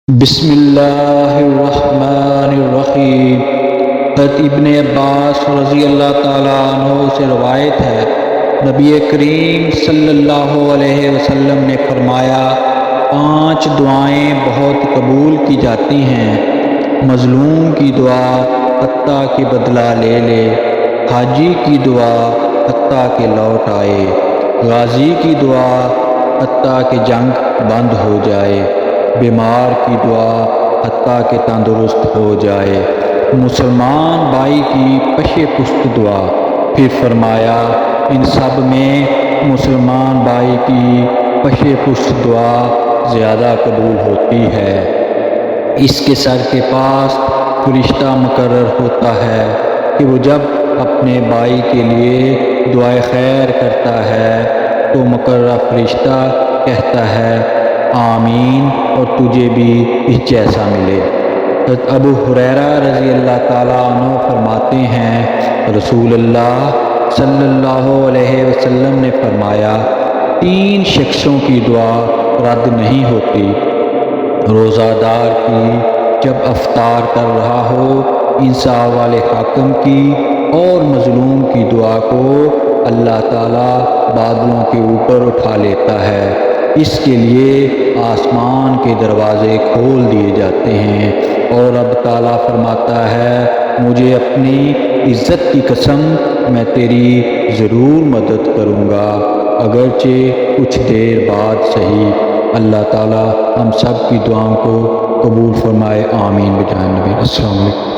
بسم اللہ الرحمن الرحیم۔ حضرت ابن عباس رضی اللہ تعالیٰ عنہ سے روایت ہے، نبی کریم صلی اللہ علیہ وسلم نے فرمایا، 5 دعائیں بہت قبول کی جاتی ہیں: مظلوم کی دعا حتیٰ کہ بدلہ لے لے، حاجی کی دعا حتیٰ کہ لوٹ آئے، غازی کی دعا حتیٰ کہ جنگ بند ہو جائے، بیمار کی دعا حتیٰ کہ تندرست ہو جائے، مسلمان بھائی کی پشے پشت دعا۔ پھر فرمایا، ان سب میں مسلمان بھائی کی پشے پشت دعا زیادہ قبول ہوتی ہے۔ اس کے سر کے پاس فرشتہ مقرر ہوتا ہے کہ وہ جب اپنے بھائی کے لیے دعائے خیر کرتا ہے تو مقررہ فرشتہ کہتا ہے، آمین، اور تجھے بھی اس جیسا ملے۔ حضرت ابو ہریرہ رضی اللہ تعالیٰ عنہ فرماتے ہیں، رسول اللہ صلی اللہ علیہ وسلم نے فرمایا، 3 شخصوں کی دعا رد نہیں ہوتی: روزہ دار کی جب افطار کر رہا ہو، انصاف والے حاکم کی، اور مظلوم کی دعا کو اللہ تعالیٰ بادلوں کے اوپر اٹھا لیتا ہے، اس کے لیے آسمان کے دروازے کھول دیے جاتے ہیں، اور رب تعالیٰ فرماتا ہے، مجھے اپنی عزت کی قسم، میں تیری ضرور مدد کروں گا، اگرچہ کچھ دیر بعد صحیح۔ اللہ تعالیٰ ہم سب کی دعاؤں کو قبول فرمائے، آمین بجائے نبی۔ السلام علیکم۔